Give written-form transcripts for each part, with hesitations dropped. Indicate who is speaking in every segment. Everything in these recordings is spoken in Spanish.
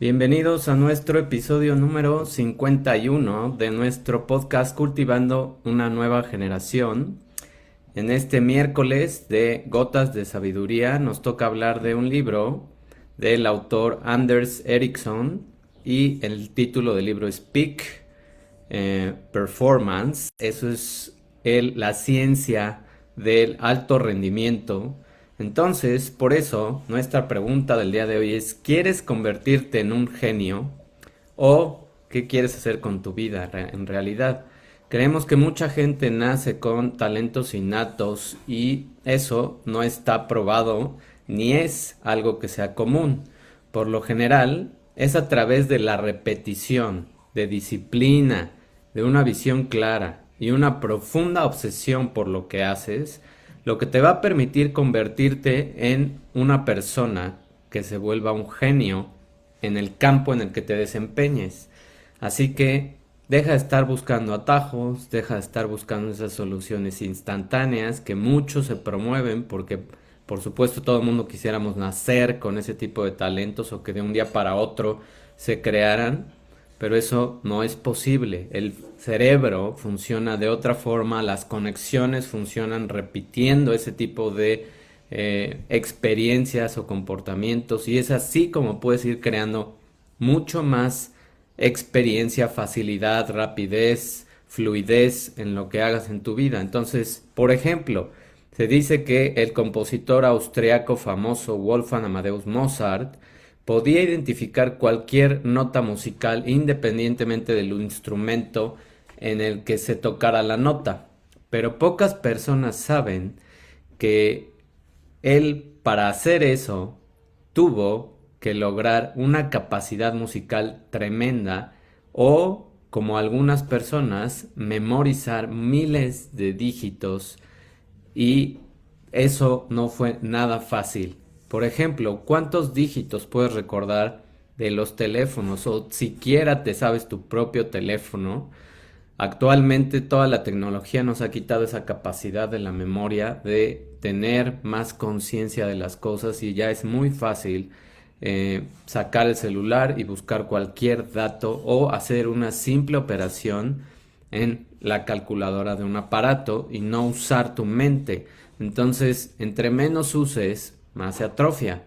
Speaker 1: Bienvenidos a nuestro episodio número 51 de nuestro podcast Cultivando una nueva generación. En este miércoles de Gotas de Sabiduría nos toca hablar de un libro del autor Anders Ericsson y el título del libro es Peak Performance. Eso es la ciencia del alto rendimiento. Entonces, por eso, nuestra pregunta del día de hoy es, ¿quieres convertirte en un genio o qué quieres hacer con tu vida en realidad? Creemos que mucha gente nace con talentos innatos y eso no está probado ni es algo que sea común. Por lo general, es a través de la repetición, de disciplina, de una visión clara y una profunda obsesión por lo que haces, lo que te va a permitir convertirte en una persona que se vuelva un genio en el campo en el que te desempeñes. Así que deja de estar buscando atajos, deja de estar buscando esas soluciones instantáneas que muchos se promueven porque por supuesto todo el mundo quisiéramos nacer con ese tipo de talentos o que de un día para otro se crearan, pero eso no es posible. El cerebro funciona de otra forma, las conexiones funcionan repitiendo ese tipo de experiencias o comportamientos y es así como puedes ir creando mucho más experiencia, facilidad, rapidez, fluidez en lo que hagas en tu vida. Entonces, por ejemplo, se dice que el compositor austriaco famoso Wolfgang Amadeus Mozart podía identificar cualquier nota musical independientemente del instrumento en el que se tocara la nota. Pero pocas personas saben que él, para hacer eso, tuvo que lograr una capacidad musical tremenda o, como algunas personas, memorizar miles de dígitos y eso no fue nada fácil. Por ejemplo, ¿cuántos dígitos puedes recordar de los teléfonos o siquiera te sabes tu propio teléfono? Actualmente toda la tecnología nos ha quitado esa capacidad de la memoria de tener más conciencia de las cosas y ya es muy fácil sacar el celular y buscar cualquier dato o hacer una simple operación en la calculadora de un aparato y no usar tu mente. Entonces, entre menos uses, más se atrofia.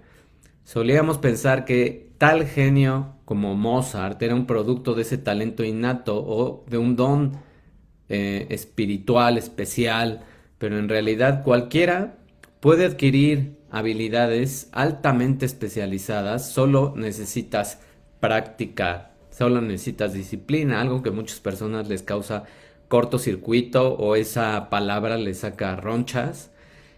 Speaker 1: Solíamos pensar que tal genio como Mozart era un producto de ese talento innato o de un don espiritual, especial, pero en realidad cualquiera puede adquirir habilidades altamente especializadas, solo necesitas práctica, solo necesitas disciplina, algo que a muchas personas les causa cortocircuito o esa palabra les saca ronchas.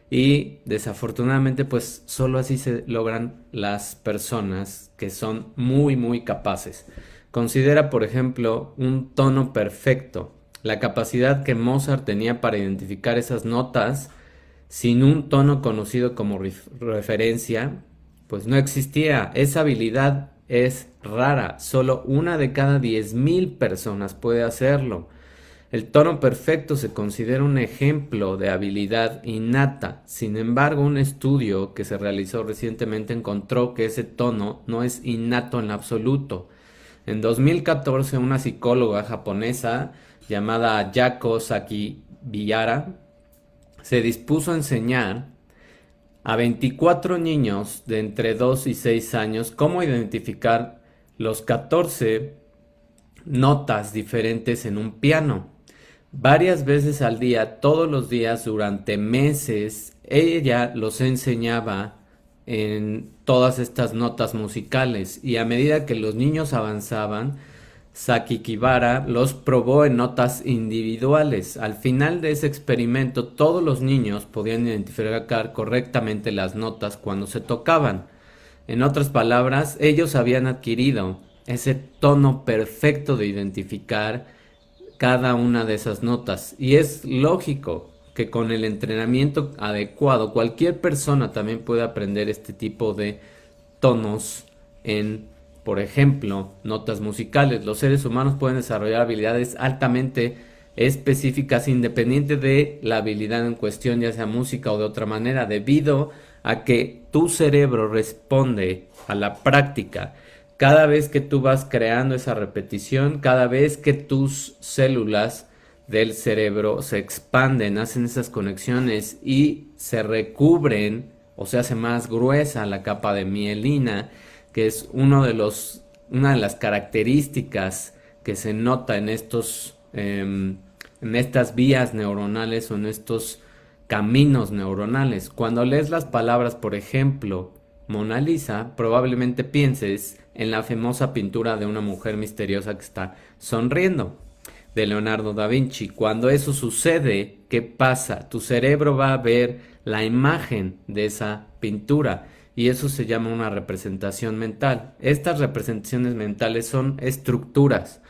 Speaker 1: Y desafortunadamente pues solo así se logran las personas que son muy capaces. Considera por ejemplo un tono perfecto, la capacidad que Mozart tenía para identificar esas notas sin un tono conocido como referencia, pues no existía. Esa habilidad es rara, solo una de cada 10.000 personas puede hacerlo. El tono perfecto se considera un ejemplo de habilidad innata. Sin embargo, un estudio que se realizó recientemente encontró que ese tono no es innato en absoluto. En 2014, una psicóloga japonesa llamada Ayako Sakibihara se dispuso a enseñar a 24 niños de entre 2 y 6 años cómo identificar los 14 notas diferentes en un piano. Varias veces al día, todos los días, durante meses, ella los enseñaba en todas estas notas musicales y a medida que los niños avanzaban, Sakikibara los probó en notas individuales. Al final de ese experimento, todos los niños podían identificar correctamente las notas cuando se tocaban. En otras palabras, ellos habían adquirido ese tono perfecto de identificar cada una de esas notas. Y es lógico que con el entrenamiento adecuado cualquier persona también puede aprender este tipo de tonos en, por ejemplo, notas musicales. Los seres humanos pueden desarrollar habilidades altamente específicas independiente de la habilidad en cuestión, ya sea música o de otra manera, debido a que tu cerebro responde a la práctica. Cada vez que tú vas creando esa repetición, cada vez que tus células del cerebro se expanden, hacen esas conexiones y se recubren o se hace más gruesa la capa de mielina, que es una de las características que se nota en estas vías neuronales o en estos caminos neuronales. Cuando lees las palabras, por ejemplo, Mona Lisa, probablemente pienses en la famosa pintura de una mujer misteriosa que está sonriendo, de Leonardo da Vinci. Cuando eso sucede, ¿qué pasa? Tu cerebro va a ver la imagen de esa pintura y eso se llama una representación mental. Estas representaciones mentales son estructuras,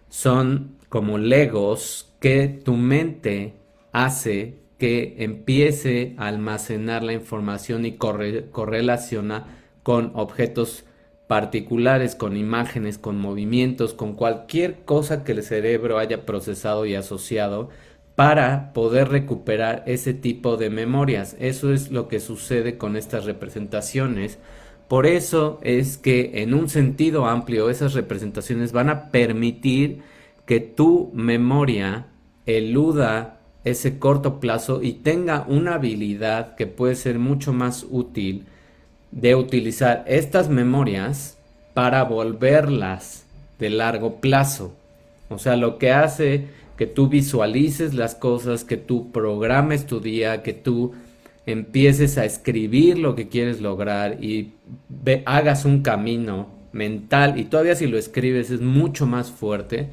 Speaker 1: son como legos que tu mente hace que empiece a almacenar la información y correlaciona con objetos particulares, con imágenes, con movimientos, con cualquier cosa que el cerebro haya procesado y asociado para poder recuperar ese tipo de memorias. Eso es lo que sucede con estas representaciones. Por eso es que en un sentido amplio esas representaciones van a permitir que tu memoria eluda ese corto plazo y tenga una habilidad que puede ser mucho más útil de utilizar estas memorias para volverlas de largo plazo. O sea, lo que hace que tú visualices las cosas, que tú programes tu día, que tú empieces a escribir lo que quieres lograr y hagas un camino mental, y todavía si lo escribes es mucho más fuerte,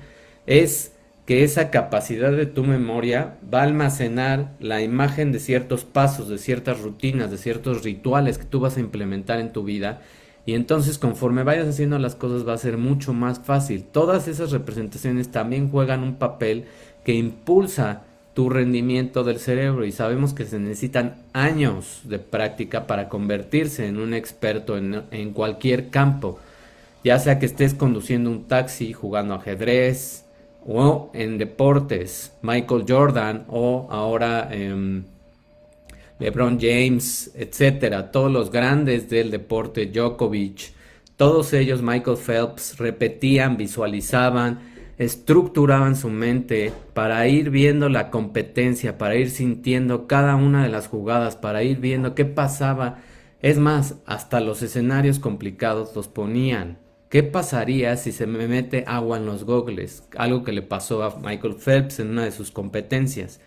Speaker 1: es que esa capacidad de tu memoria va a almacenar la imagen de ciertos pasos, de ciertas rutinas, de ciertos rituales que tú vas a implementar en tu vida. Y entonces conforme vayas haciendo las cosas va a ser mucho más fácil. Todas esas representaciones también juegan un papel que impulsa tu rendimiento del cerebro y sabemos que se necesitan años de práctica para convertirse en un experto en cualquier campo, ya sea que estés conduciendo un taxi, jugando ajedrez o en deportes, Michael Jordan o ahora LeBron James, etcétera, todos los grandes del deporte, Djokovic, todos ellos, Michael Phelps, repetían, visualizaban, estructuraban su mente para ir viendo la competencia, para ir sintiendo cada una de las jugadas, para ir viendo qué pasaba. Es más, hasta los escenarios complicados los ponían. ¿Qué pasaría si se me mete agua en los gogles? Algo que le pasó a Michael Phelps en una de sus competencias.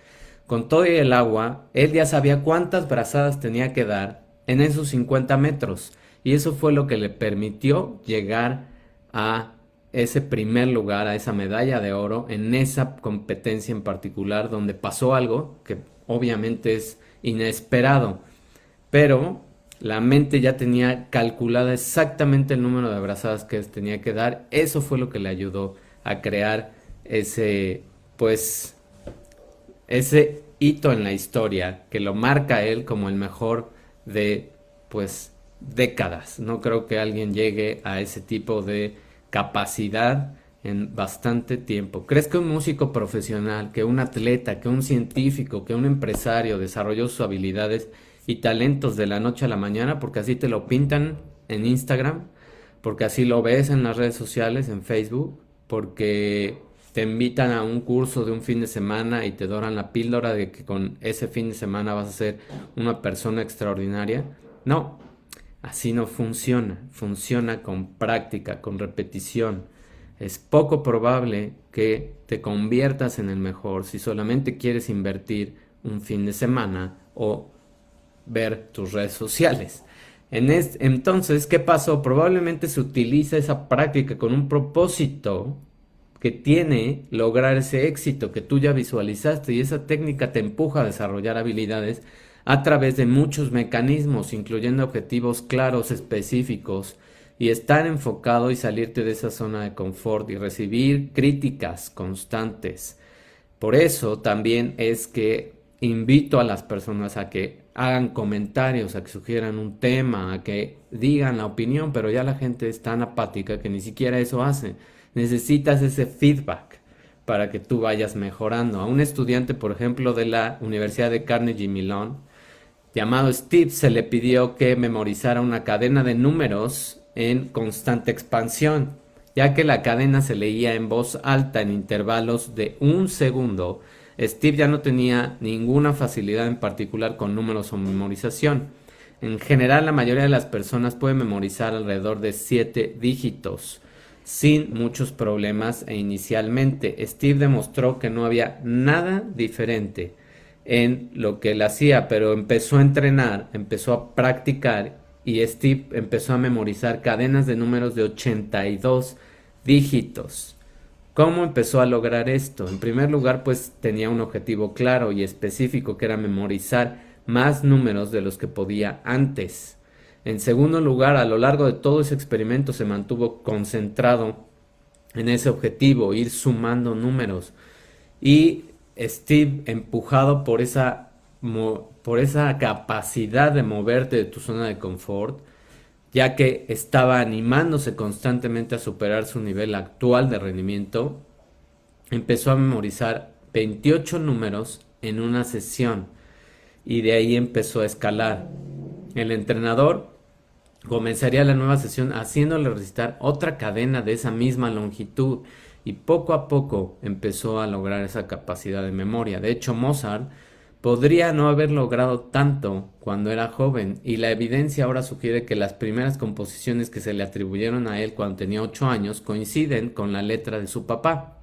Speaker 1: Con todo y el agua, él ya sabía cuántas brazadas tenía que dar en esos 50 metros. Y eso fue lo que le permitió llegar a ese primer lugar, a esa medalla de oro, en esa competencia en particular, donde pasó algo que obviamente es inesperado. Pero la mente ya tenía calculada exactamente el número de brazadas que tenía que dar. Eso fue lo que le ayudó a crear ese, pues, ese hito en la historia que lo marca a él como el mejor de, pues, décadas. No creo que alguien llegue a ese tipo de capacidad en bastante tiempo. ¿Crees que un músico profesional, que un atleta, que un científico, que un empresario desarrolló sus habilidades y talentos de la noche a la mañana? Porque así te lo pintan en Instagram, porque así lo ves en las redes sociales, en Facebook, porque te invitan a un curso de un fin de semana y te doran la píldora de que con ese fin de semana vas a ser una persona extraordinaria. No, así no funciona. Funciona con práctica, con repetición. Es poco probable que te conviertas en el mejor si solamente quieres invertir un fin de semana o ver tus redes sociales. Entonces, ¿qué pasó? Probablemente se utiliza esa práctica con un propósito que tiene lograr ese éxito que tú ya visualizaste, y esa técnica te empuja a desarrollar habilidades a través de muchos mecanismos, incluyendo objetivos claros, específicos, y estar enfocado y salirte de esa zona de confort y recibir críticas constantes. Por eso también es que invito a las personas a que hagan comentarios, a que sugieran un tema, a que digan la opinión, pero ya la gente es tan apática que ni siquiera eso hace. Necesitas ese feedback para que tú vayas mejorando. A un estudiante, por ejemplo, de la Universidad de Carnegie Mellon, llamado Steve, se le pidió que memorizara una cadena de números en constante expansión, ya que la cadena se leía en voz alta en intervalos de un segundo. Steve ya no tenía ninguna facilidad en particular con números o memorización. En general, la mayoría de las personas puede memorizar alrededor de 7 dígitos sin muchos problemas e inicialmente Steve demostró que no había nada diferente en lo que él hacía, pero empezó a entrenar, empezó a practicar y Steve empezó a memorizar cadenas de números de 82 dígitos. ¿Cómo empezó a lograr esto? En primer lugar, pues tenía un objetivo claro y específico que era memorizar más números de los que podía antes. En segundo lugar, a lo largo de todo ese experimento se mantuvo concentrado en ese objetivo, ir sumando números. Y Steve, empujado por esa capacidad de moverte de tu zona de confort, ya que estaba animándose constantemente a superar su nivel actual de rendimiento, empezó a memorizar 28 números en una sesión y de ahí empezó a escalar. El entrenador comenzaría la nueva sesión haciéndole recitar otra cadena de esa misma longitud y poco a poco empezó a lograr esa capacidad de memoria. De hecho, Mozart podría no haber logrado tanto cuando era joven y la evidencia ahora sugiere que las primeras composiciones que se le atribuyeron a él cuando tenía 8 años coinciden con la letra de su papá,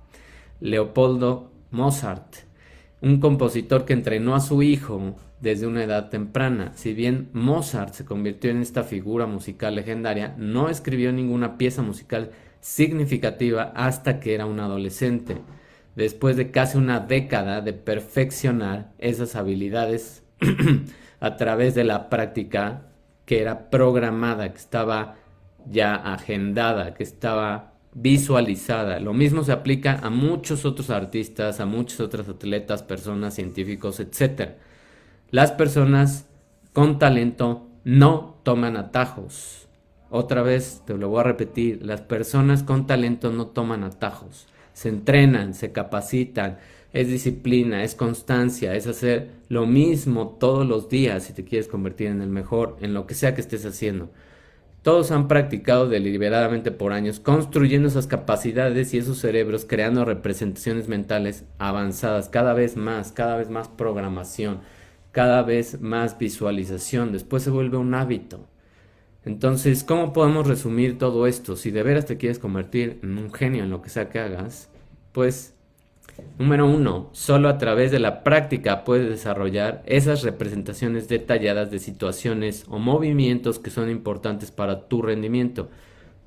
Speaker 1: Leopoldo Mozart, un compositor que entrenó a su hijo desde una edad temprana. Si bien Mozart se convirtió en esta figura musical legendaria, no escribió ninguna pieza musical significativa hasta que era un adolescente, después de casi una década de perfeccionar esas habilidades a través de la práctica que era programada, que estaba ya agendada, que estaba visualizada. Lo mismo se aplica a muchos otros artistas, a muchos otros atletas, personas, científicos, etcétera. Las personas con talento no toman atajos. Otra vez te lo voy a repetir, las personas con talento no toman atajos. Se entrenan, se capacitan, es disciplina, es constancia, es hacer lo mismo todos los días si te quieres convertir en el mejor, en lo que sea que estés haciendo. Todos han practicado deliberadamente por años, construyendo esas capacidades y esos cerebros, creando representaciones mentales avanzadas, cada vez más programación, cada vez más visualización. Después se vuelve un hábito. Entonces, ¿cómo podemos resumir todo esto? Si de veras te quieres convertir en un genio en lo que sea que hagas, pues, número uno, solo a través de la práctica puedes desarrollar esas representaciones detalladas de situaciones o movimientos que son importantes para tu rendimiento.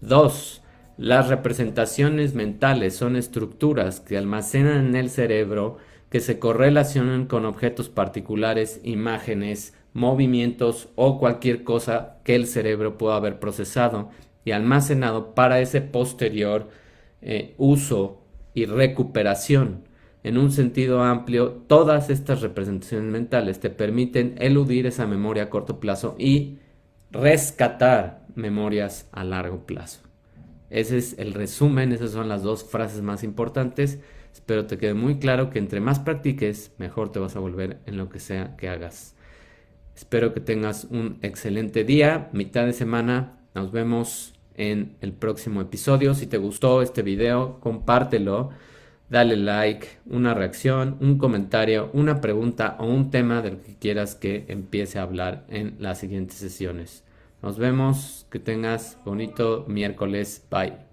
Speaker 1: Dos, las representaciones mentales son estructuras que almacenan en el cerebro que se correlacionan con objetos particulares, imágenes, movimientos o cualquier cosa que el cerebro pueda haber procesado y almacenado para ese posterior uso y recuperación. En un sentido amplio, todas estas representaciones mentales te permiten eludir esa memoria a corto plazo y rescatar memorias a largo plazo. Ese es el resumen, esas son las dos frases más importantes. Espero te quede muy claro que entre más practiques, mejor te vas a volver en lo que sea que hagas. Espero que tengas un excelente día, mitad de semana. Nos vemos en el próximo episodio. Si te gustó este video, compártelo, dale like, una reacción, un comentario, una pregunta o un tema del que quieras que empiece a hablar en las siguientes sesiones. Nos vemos, que tengas bonito miércoles. Bye.